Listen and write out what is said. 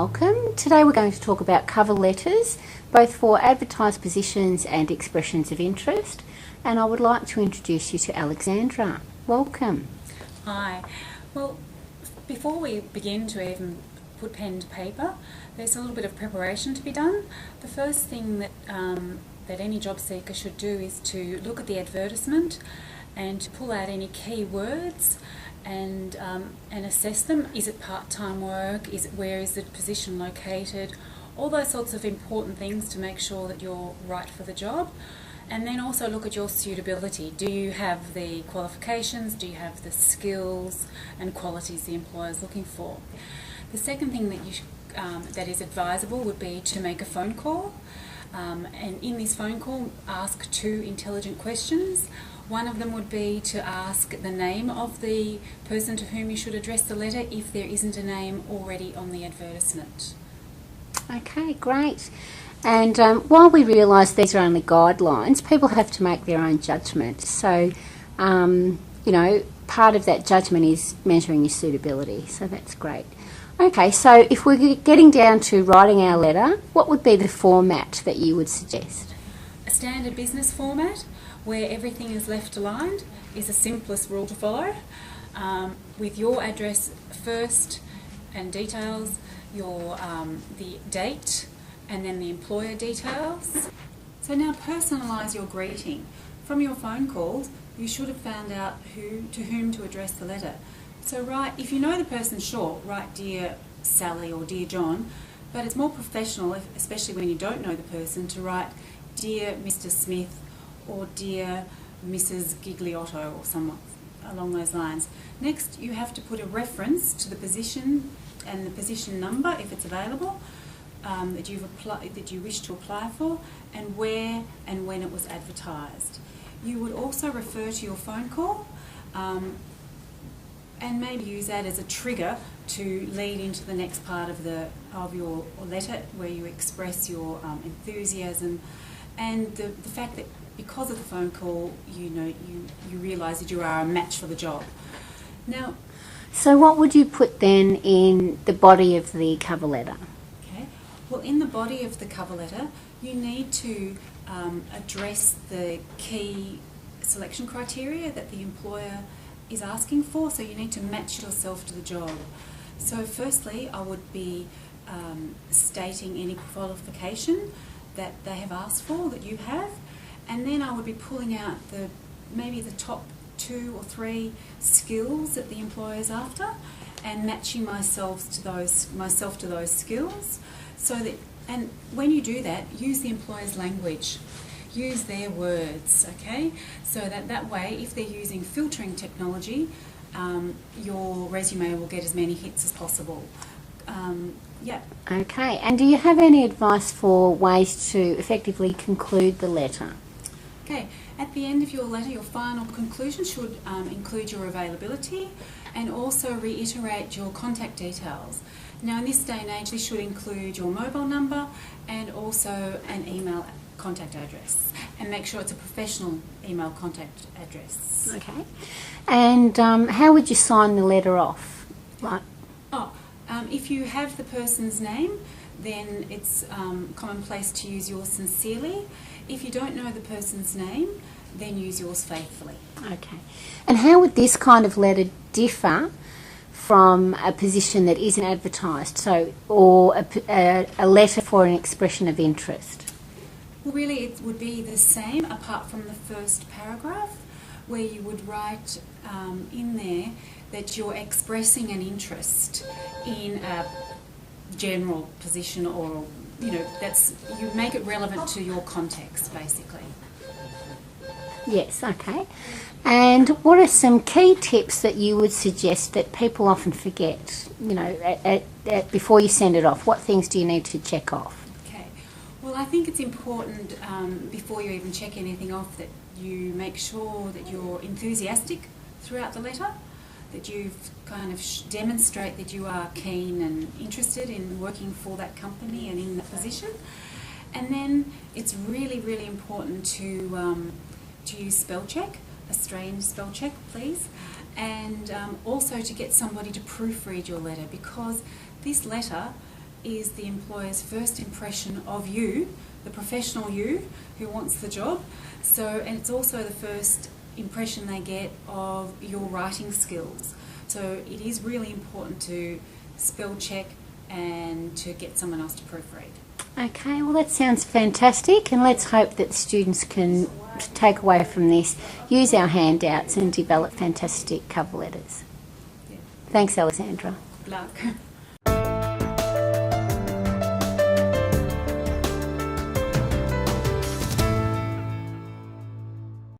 welcome. Today we're going to talk about cover letters, both for advertised positions and expressions of interest. And I would like to introduce you to Alexandra. Welcome. Hi. Well, before we begin to even put pen to paper, there's a little bit of preparation to be done. The first thing that any job seeker should do is to look at the advertisement and pull out any key words and assess them. Is it part-time work? Where is the position located? All those sorts of important things to make sure that you're right for the job. And then also look at your suitability. Do you have the qualifications? Do you have the skills and qualities the employer is looking for? The second thing that is advisable would be to make a phone call. And in this phone call, ask 2 intelligent questions. One of them would be to ask the name of the person to whom you should address the letter if there isn't a name already on the advertisement. Okay, great. And while we realise these are only guidelines, people have to make their own judgment. So, part of that judgment is measuring your suitability. So that's great. Okay, so if we're getting down to writing our letter, what would be the format that you would suggest? A standard business format where everything is left aligned is the simplest rule to follow. With your address first and details, the date, and then the employer details. So now personalise your greeting. From your phone calls, you should have found out to whom to address the letter. So if you know the person's short, write Dear Sally or Dear John, but it's more professional, especially when you don't know the person, to write Dear Mr. Smith or Dear Mrs. Gigliotto or someone along those lines. Next, you have to put a reference to the position and the position number, if it's available, that you wish to apply for, and where and when it was advertised. You would also refer to your phone call and maybe use that as a trigger to lead into the next part of your letter, where you express your enthusiasm and the fact that because of the phone call, you realise that you are a match for the job. Now, so what would you put then in the body of the cover letter? Okay. Well, in the body of the cover letter, you need to address the key selection criteria that the employer is asking for, so you need to match yourself to the job. So firstly, I would be stating any qualification that they have asked for, that you have, and then I would be pulling out maybe the top 2 or 3 skills that the employer is after, and matching myself to those skills. And when you do that, use the employer's language. Use their words, okay? So that way, if they're using filtering technology, your resume will get as many hits as possible. Yeah. Okay, and do you have any advice for ways to effectively conclude the letter? Okay, at the end of your letter, your final conclusion should include your availability and also reiterate your contact details. Now, in this day and age, this should include your mobile number and also an email contact address, and make sure it's a professional email contact address. Okay. And how would you sign the letter off? Like, if you have the person's name, then it's commonplace to use yours sincerely. If you don't know the person's name, then use yours faithfully. Okay. And how would this kind of letter differ from a position that isn't advertised, or a letter for an expression of interest? Well, really, it would be the same, apart from the first paragraph, where you would write in there that you're expressing an interest in a general position, or you make it relevant to your context, basically. Yes, okay. And what are some key tips that you would suggest that people often forget, before you send it off? What things do you need to check off? Okay. Well, I think it's important before you even check anything off that you make sure that you're enthusiastic throughout the letter, that you kind of demonstrate that you are keen and interested in working for that company and in that position. And then it's really, really important to use spell check, Australian spell check, please, and also to get somebody to proofread your letter, because this letter is the employer's first impression of you, the professional you who wants the job. So, and it's also the first impression they get of your writing skills. So it is really important to spell check and to get someone else to proofread. Okay, well that sounds fantastic, and let's hope that students can take away from this, use our handouts and develop fantastic cover letters. Yeah. Thanks, Alexandra. Good luck.